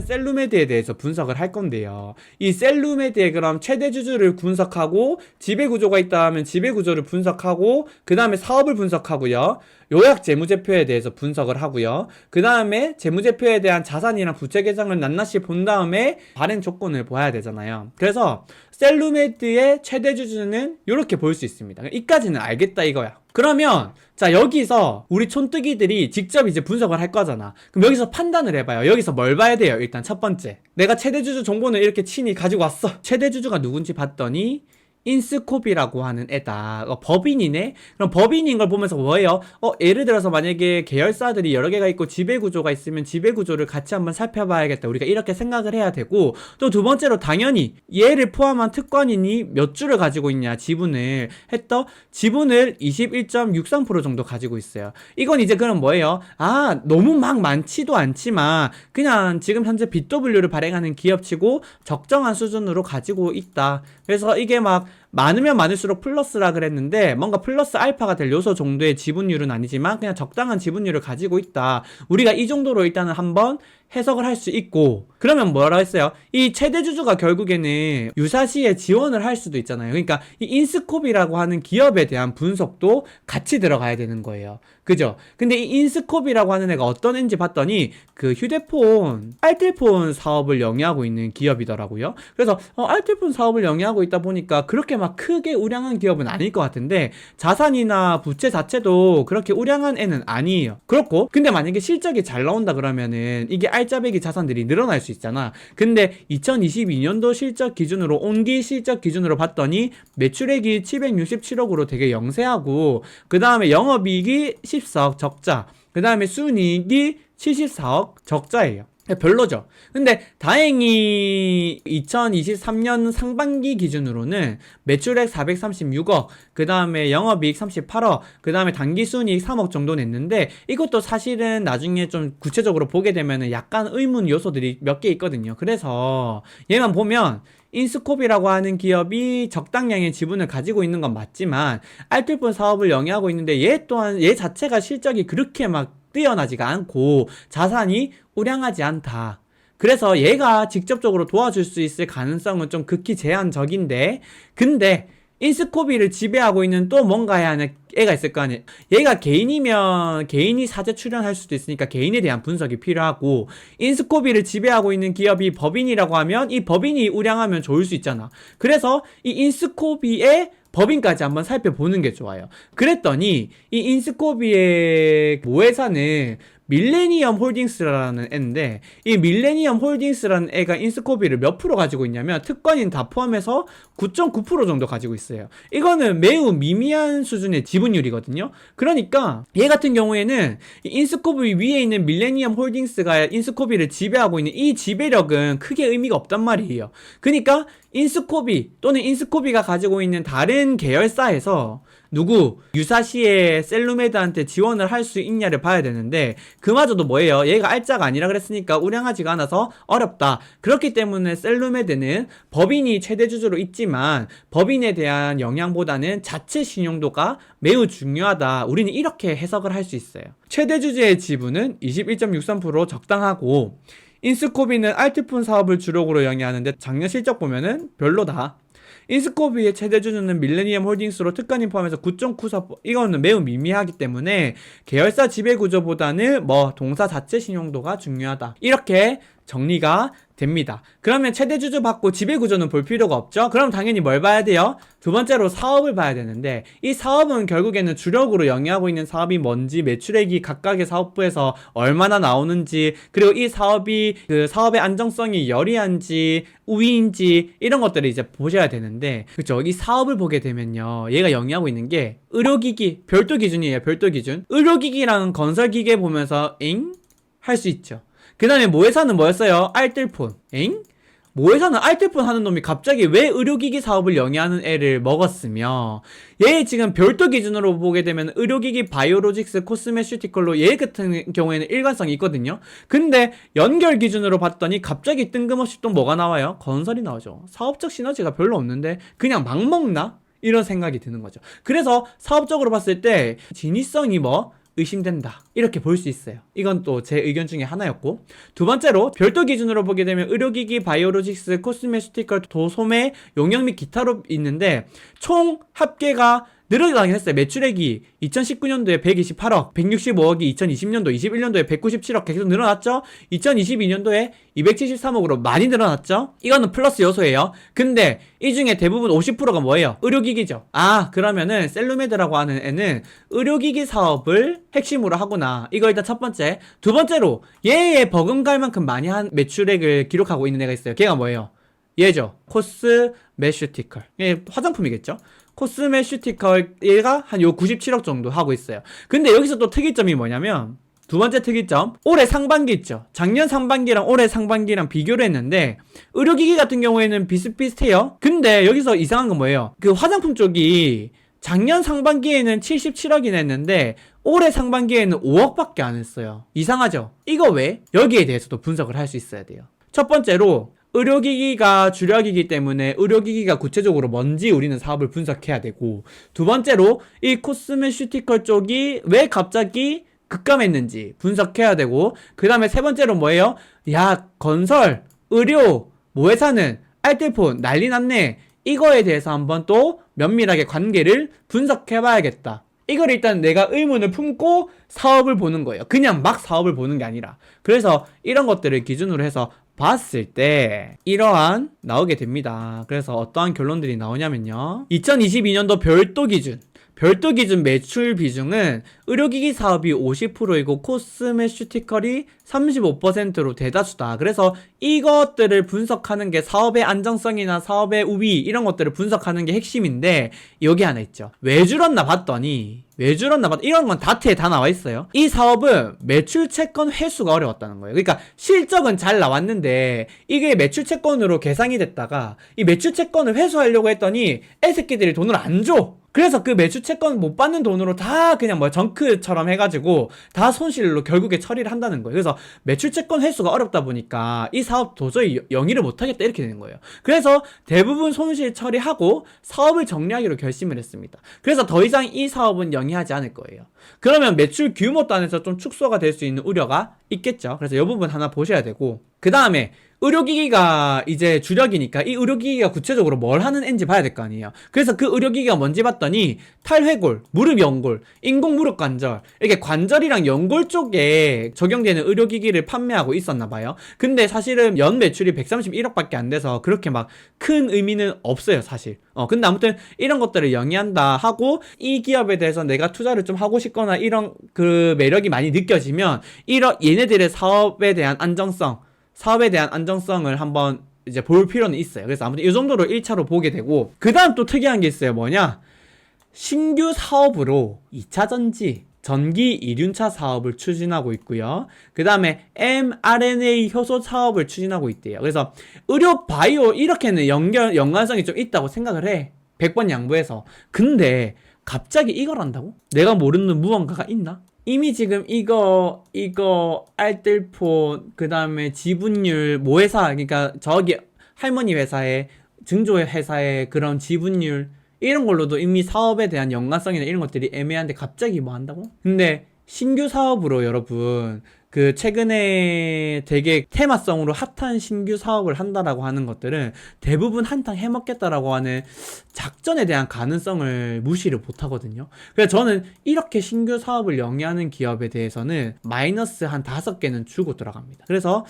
셀루메드에 대해서 분석을 할 건데요. 이 셀루메드의 그럼 최대 주주를 분석하고 지배 구조가 있다 하면 지배 구조를 분석하고 그 다음에 사업을 분석하고요. 요약 재무제표에 대해서 분석을 하고요. 그 다음에 재무제표에 대한 자산이랑 부채 계정을 낱낱이 본 다음에 발행 조건을 봐야 되잖아요. 그래서 셀루메드의 최대 주주는 이렇게 볼 수 있습니다. 이까지는 알겠다 이거야. 그러면 자 여기서 우리 촌뜨기들이 직접 이제 분석을 할 거잖아. 그럼 여기서 판단을 해봐요. 여기서 뭘 봐야 돼요? 일단 첫 번째, 내가 최대 주주 정보는 이렇게 친히 가지고 왔어. 최대 주주가 누군지 봤더니 인스코비라고 하는 애다. 법인이네? 그럼 법인인 걸 보면서 뭐예요? 예를 들어서 만약에 계열사들이 여러 개가 있고 지배구조가 있으면 지배구조를 같이 한번 살펴봐야겠다. 우리가 이렇게 생각을 해야 되고, 또 두 번째로 당연히 얘를 포함한 특권인이 몇 주를 가지고 있냐, 지분을 했더 지분을 21.63% 정도 가지고 있어요. 이건 이제 그럼 뭐예요? 아, 너무 막 많지도 않지만 그냥 지금 현재 BW를 발행하는 기업치고 적정한 수준으로 가지고 있다. 그래서 이게 막 많으면 많을수록 플러스라 그랬는데 뭔가 플러스 알파가 될 요소 정도의 지분율은 아니지만 그냥 적당한 지분율을 가지고 있다. 우리가 이 정도로 일단은 한번 해석을 할 수 있고, 그러면 뭐라 했어요? 이 최대 주주가 결국에는 유사시에 지원을 할 수도 있잖아요. 그러니까 이 인스콥이라고 하는 기업에 대한 분석도 같이 들어가야 되는 거예요. 그죠? 근데 이 인스콥이라고 하는 애가 어떤 애인지 봤더니 그 휴대폰, 알뜰폰 사업을 영위하고 있는 기업이더라고요. 그래서 알뜰폰 사업을 영위하고 있다 보니까 그렇게 막 크게 우량한 기업은 아닐 것 같은데 자산이나 부채 자체도 그렇게 우량한 애는 아니에요. 그렇고, 근데 만약에 실적이 잘 나온다 그러면은 이게 알짜배기 자산들이 늘어날 수 있잖아. 근데 2022년도 실적 기준으로, 온기 실적 기준으로 봤더니 매출액이 767억으로 되게 영세하고, 그 다음에 영업이익이 14억 적자, 그 다음에 순이익이 74억 적자예요. 별로죠. 근데 다행히 2023년 상반기 기준으로는 매출액 436억, 그 다음에 영업이익 38억, 그 다음에 당기순이익 3억 정도 냈는데, 이것도 사실은 나중에 좀 구체적으로 보게 되면은 약간 의문 요소들이 몇 개 있거든요. 그래서 얘만 보면 인스콥이라고 하는 기업이 적당량의 지분을 가지고 있는 건 맞지만 알뜰폰 사업을 영위하고 있는데 얘 또한 얘 자체가 실적이 그렇게 막 뛰어나지가 않고 자산이 우량하지 않다. 그래서 얘가 직접적으로 도와줄 수 있을 가능성은 좀 극히 제한적인데, 근데 인스코비를 지배하고 있는 또 뭔가 해야 하는 애가 있을 거 아니에요. 얘가 개인이면 개인이 사재 출연할 수도 있으니까 개인에 대한 분석이 필요하고, 인스코비를 지배하고 있는 기업이 법인이라고 하면 이 법인이 우량하면 좋을 수 있잖아. 그래서 이 인스코비의 법인까지 한번 살펴보는 게 좋아요. 그랬더니 이 인스코비의 모회사는 밀레니엄 홀딩스라는 애인데, 이 밀레니엄 홀딩스라는 애가 인스코비를 몇 프로 가지고 있냐면 특권인 다 포함해서 9.9% 정도 가지고 있어요. 이거는 매우 미미한 수준의 지분율이거든요. 그러니까 얘 같은 경우에는 이 인스코비 위에 있는 밀레니엄 홀딩스가 인스코비를 지배하고 있는 이 지배력은 크게 의미가 없단 말이에요. 그러니까 인스코비 또는 인스코비가 가지고 있는 다른 계열사에서 누구 유사시에 셀루메드한테 지원을 할 수 있냐를 봐야 되는데, 그마저도 뭐예요? 얘가 알짜가 아니라 그랬으니까 우량하지가 않아서 어렵다. 그렇기 때문에 셀루메드는 법인이 최대 주주로 있지만 법인에 대한 영향보다는 자체 신용도가 매우 중요하다. 우리는 이렇게 해석을 할 수 있어요. 최대 주주의 지분은 21.63% 적당하고, 인스코비는 알뜰폰 사업을 주력으로 영위하는데 작년 실적 보면은 별로다. 인스코비의 최대 주주는 밀레니엄 홀딩스로 특권인 포함해서 9.94%, 이거는 매우 미미하기 때문에 계열사 지배 구조보다는 동사 자체 신용도가 중요하다. 이렇게 정리가 됩니다. 그러면 최대 주주 받고 지배 구조는 볼 필요가 없죠? 그럼 당연히 뭘 봐야 돼요? 두 번째로 사업을 봐야 되는데, 이 사업은 결국에는 주력으로 영위하고 있는 사업이 뭔지, 매출액이 각각의 사업부에서 얼마나 나오는지, 그리고 이 사업이 그 사업의 안정성이 열이한지 우위인지 이런 것들을 이제 보셔야 되는데, 그쵸? 이 사업을 보게 되면요, 얘가 영위하고 있는 게 의료기기, 별도 기준이에요. 별도 기준. 의료기기랑 건설기계 보면서 잉? 할 수 있죠. 그 다음에 모회사는 뭐였어요? 알뜰폰. 엥? 모회사는 알뜰폰 하는 놈이 갑자기 왜 의료기기 사업을 영위하는 애를 먹었으며, 얘 지금 별도 기준으로 보게 되면 의료기기, 바이오로직스, 코스메슈티컬로 얘 같은 경우에는 일관성이 있거든요. 근데 연결 기준으로 봤더니 갑자기 뜬금없이 또 뭐가 나와요? 건설이 나오죠. 사업적 시너지가 별로 없는데 그냥 막 먹나? 이런 생각이 드는 거죠. 그래서 사업적으로 봤을 때 진위성이 의심된다. 이렇게 볼 수 있어요. 이건 또 제 의견 중에 하나였고, 두 번째로 별도 기준으로 보게 되면 의료기기, 바이오로직스, 코스메티컬, 도소매, 용역 및 기타로 있는데 총 합계가 늘어나긴 했어요. 매출액이 2019년도에 128억, 165억이 2020년도, 21년도에 197억 계속 늘어났죠? 2022년도에 273억으로 많이 늘어났죠? 이거는 플러스 요소예요. 근데 이 중에 대부분 50%가 뭐예요? 의료기기죠. 아, 그러면은 셀루메드라고 하는 애는 의료기기 사업을 핵심으로 하구나. 이거 일단 첫 번째. 두 번째로 얘의 버금갈 만큼 많이 한 매출액을 기록하고 있는 애가 있어요. 걔가 뭐예요? 얘죠. 코스메슈티컬. 얘 화장품이겠죠? 코스메슈티컬 얘가 한 요 97억 정도 하고 있어요. 근데 여기서 또 특이점이 뭐냐면 두 번째 특이점, 올해 상반기 있죠. 작년 상반기랑 올해 상반기랑 비교를 했는데 의료기기 같은 경우에는 비슷비슷해요. 근데 여기서 이상한 건 뭐예요? 그 화장품 쪽이 작년 상반기에는 77억이나 했는데 올해 상반기에는 5억밖에 안 했어요. 이상하죠? 이거 왜? 여기에 대해서도 분석을 할 수 있어야 돼요. 첫 번째로 의료기기가 주력이기 때문에 의료기기가 구체적으로 뭔지 우리는 사업을 분석해야 되고, 두 번째로 이 코스메슈티컬 쪽이 왜 갑자기 급감했는지 분석해야 되고, 그 다음에 세 번째로 뭐예요? 야, 건설, 의료, 모회사는 알뜰폰 난리 났네. 이거에 대해서 한번 또 면밀하게 관계를 분석해봐야겠다. 이걸 일단 내가 의문을 품고 사업을 보는 거예요. 그냥 막 사업을 보는 게 아니라. 그래서 이런 것들을 기준으로 해서 봤을 때 이러한 나오게 됩니다. 그래서 어떠한 결론들이 나오냐면요, 2022년도 별도 기준 매출 비중은 의료기기 사업이 50%이고 코스메슈티컬이 35%로 대다수다. 그래서 이것들을 분석하는 게 사업의 안정성이나 사업의 우위 이런 것들을 분석하는 게 핵심인데, 여기 하나 있죠. 왜 줄었나 봤더니 이런 건 다트에 다 나와 있어요. 이 사업은 매출 채권 회수가 어려웠다는 거예요. 그러니까 실적은 잘 나왔는데 이게 매출 채권으로 계산이 됐다가 이 매출 채권을 회수하려고 했더니 애새끼들이 돈을 안 줘. 그래서 그 매출 채권 못 받는 돈으로 다 그냥 뭐 정크처럼 해가지고 다 손실로 결국에 처리를 한다는 거예요. 그래서 매출 채권 회수가 어렵다 보니까 이 사업 도저히 영위를 못하겠다 이렇게 되는 거예요. 그래서 대부분 손실 처리하고 사업을 정리하기로 결심을 했습니다. 그래서 더 이상 이 사업은 영위하지 않을 거예요. 그러면 매출 규모 단에서 좀 축소가 될 수 있는 우려가 있겠죠. 그래서 이 부분 하나 보셔야 되고, 그 다음에 의료기기가 이제 주력이니까 이 의료기기가 구체적으로 뭘 하는 애인지 봐야 될 거 아니에요. 그래서 그 의료기기가 뭔지 봤더니 탈회골, 무릎 연골, 인공 무릎 관절, 이렇게 관절이랑 연골 쪽에 적용되는 의료기기를 판매하고 있었나 봐요. 근데 사실은 연 매출이 131억밖에 안 돼서 그렇게 막 큰 의미는 없어요, 사실. 근데 아무튼 이런 것들을 영위한다 하고, 이 기업에 대해서 내가 투자를 좀 하고 싶거나 이런 그 매력이 많이 느껴지면 이런 얘네들의 사업에 대한 안정성을 한번 이제 볼 필요는 있어요. 그래서 아무튼 이 정도로 1차로 보게 되고, 그 다음 또 특이한 게 있어요. 뭐냐? 신규 사업으로 2차 전기 이륜차 사업을 추진하고 있고요. 그 다음에 mRNA 효소 사업을 추진하고 있대요. 그래서 의료 바이오 이렇게는 연관성이 좀 있다고 생각을 해. 100번 양보해서. 근데 갑자기 이걸 한다고? 내가 모르는 무언가가 있나? 이미 지금 이거 알뜰폰, 그 다음에 지분율, 모회사, 그러니까 저기 할머니 회사의 증조 회사의 그런 지분율 이런 걸로도 이미 사업에 대한 연관성이나 이런 것들이 애매한데 갑자기 뭐 한다고? 근데 신규 사업으로 여러분, 그 최근에 되게 테마성으로 핫한 신규 사업을 한다라고 하는 것들은 대부분 한탕 해먹겠다라고 하는 작전에 대한 가능성을 무시를 못하거든요. 그래서 저는 이렇게 신규 사업을 영위하는 기업에 대해서는 마이너스 한 5개는 주고 들어갑니다. 그래서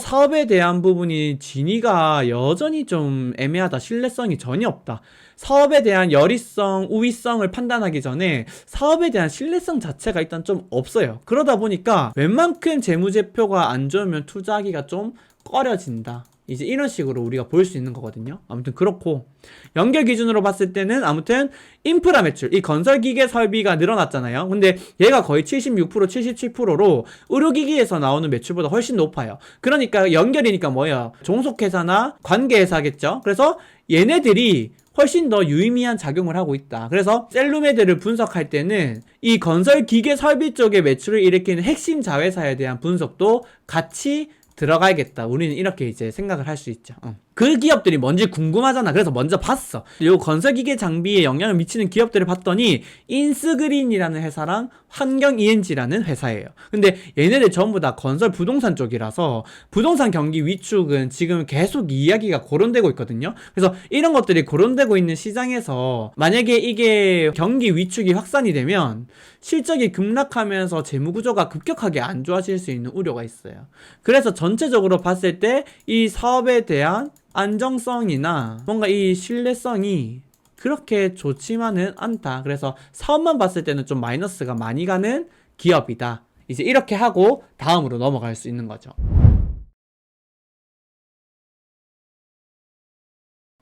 사업에 대한 부분이 진위가 여전히 좀 애매하다, 신뢰성이 전혀 없다, 사업에 대한 열의성, 우위성을 판단하기 전에 사업에 대한 신뢰성 자체가 일단 좀 없어요. 그러다 보니까 웬만큼 재무제표가 안 좋으면 투자하기가 좀 꺼려진다, 이제 이런 식으로 우리가 볼 수 있는 거거든요. 아무튼 그렇고, 연결 기준으로 봤을 때는 아무튼 인프라 매출, 이 건설기계 설비가 늘어났잖아요. 근데 얘가 거의 76%, 77%로 의료기기에서 나오는 매출보다 훨씬 높아요. 그러니까 연결이니까 뭐예요? 종속회사나 관계회사겠죠. 그래서 얘네들이 훨씬 더 유의미한 작용을 하고 있다. 그래서 셀루메드를 분석할 때는 이 건설 기계 설비 쪽의 매출을 일으키는 핵심 자회사에 대한 분석도 같이 들어가야겠다. 우리는 이렇게 이제 생각을 할 수 있죠. 그 기업들이 뭔지 궁금하잖아. 그래서 먼저 봤어. 요 건설기계 장비에 영향을 미치는 기업들을 봤더니 인스그린이라는 회사랑 환경 ENG라는 회사예요. 근데 얘네들 전부 다 건설 부동산 쪽이라서 부동산 경기 위축은 지금 계속 이야기가 거론되고 있거든요. 그래서 이런 것들이 거론되고 있는 시장에서 만약에 이게 경기 위축이 확산이 되면 실적이 급락하면서 재무구조가 급격하게 안 좋아질 수 있는 우려가 있어요. 그래서 전체적으로 봤을 때 이 사업에 대한 안정성이나 뭔가 이 신뢰성이 그렇게 좋지만은 않다. 그래서 사업만 봤을 때는 좀 마이너스가 많이 가는 기업이다. 이제 이렇게 하고 다음으로 넘어갈 수 있는 거죠.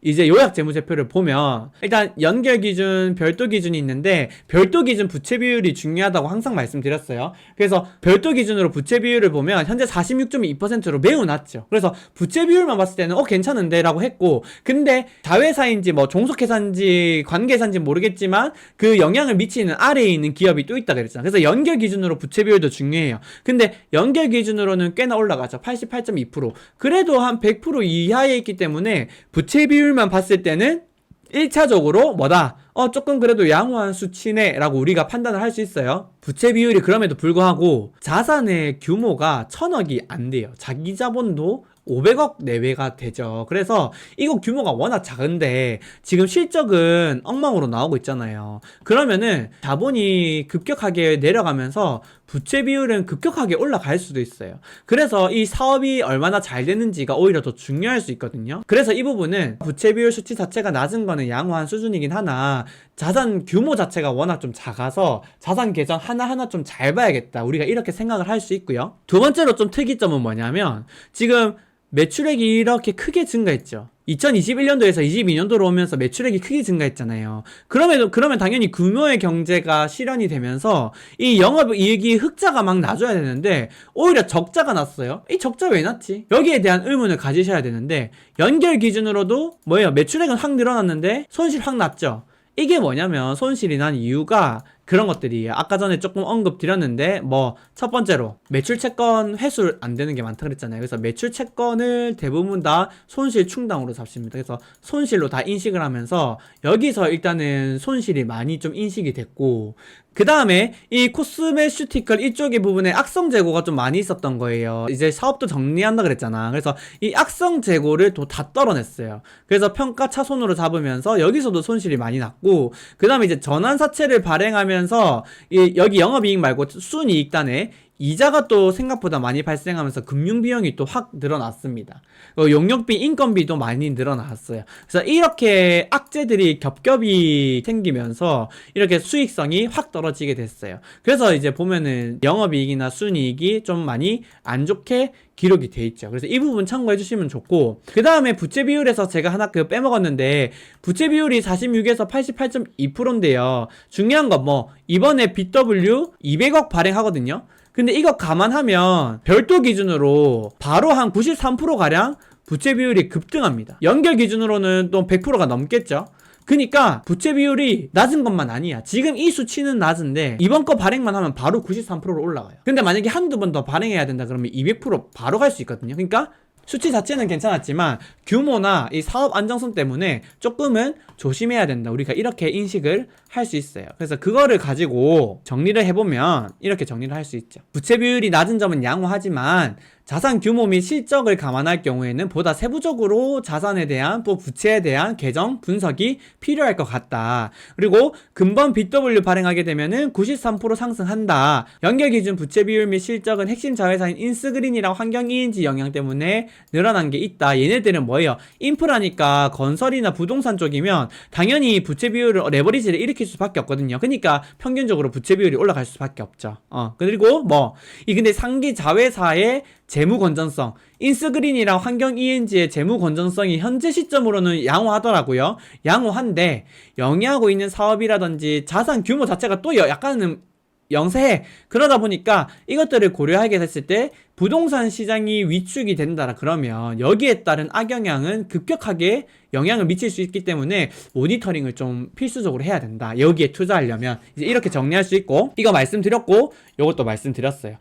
이제 요약 재무제표를 보면 일단 연결 기준, 별도 기준이 있는데 별도 기준 부채 비율이 중요하다고 항상 말씀드렸어요. 그래서 별도 기준으로 부채 비율을 보면 현재 46.2%로 매우 낮죠. 그래서 부채 비율만 봤을 때는 괜찮은데 라고 했고, 근데 자회사인지 뭐 종속회사인지 관계사인지 모르겠지만 그 영향을 미치는 아래에 있는 기업이 또 있다 그랬잖아. 그래서 연결 기준으로 부채 비율도 중요해요. 근데 연결 기준으로는 꽤나 올라가죠. 88.2%. 그래도 한 100% 이하에 있기 때문에 부채 비율 만 봤을 때는 1차적으로 뭐다? 조금 그래도 양호한 수치네 라고 우리가 판단을 할 수 있어요. 부채 비율이 그럼에도 불구하고 자산의 규모가 1000억이 안 돼요. 자기 자본도 500억 내외가 되죠. 그래서 이거 규모가 워낙 작은데 지금 실적은 엉망으로 나오고 있잖아요. 그러면은 자본이 급격하게 내려가면서 부채 비율은 급격하게 올라갈 수도 있어요. 그래서 이 사업이 얼마나 잘 되는지가 오히려 더 중요할 수 있거든요. 그래서 이 부분은 부채 비율 수치 자체가 낮은 거는 양호한 수준이긴 하나 자산 규모 자체가 워낙 좀 작아서 자산 계정 하나하나 좀 잘 봐야겠다. 우리가 이렇게 생각을 할 수 있고요. 두 번째로 좀 특이점은 뭐냐면 지금 매출액이 이렇게 크게 증가했죠. 2021년도에서 22년도로 오면서 매출액이 크게 증가했잖아요. 그러면 당연히 규모의 경제가 실현이 되면서 이 영업이익이 흑자가 막 나줘야 되는데 오히려 적자가 났어요. 이 적자 왜 났지? 여기에 대한 의문을 가지셔야 되는데 연결 기준으로도 뭐예요? 매출액은 확 늘어났는데 손실 확 났죠. 이게 뭐냐면 손실이 난 이유가 그런 것들이에요. 아까 전에 조금 언급 드렸는데 뭐 첫 번째로 매출 채권 회수 안 되는 게 많다 그랬잖아요. 그래서 매출 채권을 대부분 다 손실 충당으로 잡습니다. 그래서 손실로 다 인식을 하면서 여기서 일단은 손실이 많이 좀 인식이 됐고, 그 다음에 이 코스메슈티컬 이쪽의 부분에 악성 재고가 좀 많이 있었던 거예요. 이제 사업도 정리한다 그랬잖아. 그래서 이 악성 재고를 또 다 떨어냈어요. 그래서 평가 차손으로 잡으면서 여기서도 손실이 많이 났고, 그 다음에 이제 전환사채를 발행하면서 여기 영업이익 말고 순이익단에 이자가 또 생각보다 많이 발생하면서 금융비용이 또 확 늘어났습니다. 용역비, 인건비도 많이 늘어났어요. 그래서 이렇게 악재들이 겹겹이 생기면서 이렇게 수익성이 확 떨어지게 됐어요. 그래서 이제 보면은 영업이익이나 순이익이 좀 많이 안 좋게 기록이 돼 있죠. 그래서 이 부분 참고해 주시면 좋고, 그 다음에 부채 비율에서 제가 하나 빼먹었는데 부채 비율이 46에서 88.2%인데요. 중요한 건 뭐 이번에 BW 200억 발행하거든요. 근데 이거 감안하면 별도 기준으로 바로 한 93%가량 부채 비율이 급등합니다. 연결 기준으로는 또 100%가 넘겠죠. 그니까 부채 비율이 낮은 것만 아니야. 지금 이 수치는 낮은데 이번 거 발행만 하면 바로 93%로 올라가요. 근데 만약에 한두 번 더 발행해야 된다 그러면 200% 바로 갈 수 있거든요. 그러니까 수치 자체는 괜찮았지만 규모나 이 사업 안정성 때문에 조금은 조심해야 된다. 우리가 이렇게 인식을 할 수 있어요. 그래서 그거를 가지고 정리를 해보면 이렇게 정리를 할 수 있죠. 부채 비율이 낮은 점은 양호하지만 자산 규모 및 실적을 감안할 경우에는 보다 세부적으로 자산에 대한 또 부채에 대한 계정 분석이 필요할 것 같다. 그리고 금번 BW 발행하게 되면은 93% 상승한다. 연결 기준 부채 비율 및 실적은 핵심 자회사인 인스그린이랑 환경 ENG 영향 때문에 늘어난 게 있다. 얘네들은 뭐예요? 인프라니까 건설이나 부동산 쪽이면 당연히 부채 비율을 레버리지를 일으킬 수밖에 없거든요. 그러니까 평균적으로 부채 비율이 올라갈 수밖에 없죠. 그리고 근데 상기 자회사의 재무 건전성, 인스그린이랑 환경 ENG의 재무 건전성이 현재 시점으로는 양호하더라고요. 양호한데 영위하고 있는 사업이라든지 자산 규모 자체가 또 약간은 영세해. 그러다 보니까 이것들을 고려하게 됐을 때 부동산 시장이 위축이 된다 그러면 여기에 따른 악영향은 급격하게 영향을 미칠 수 있기 때문에 모니터링을 좀 필수적으로 해야 된다. 여기에 투자하려면 이제 이렇게 정리할 수 있고, 이거 말씀드렸고 요것도 말씀드렸어요.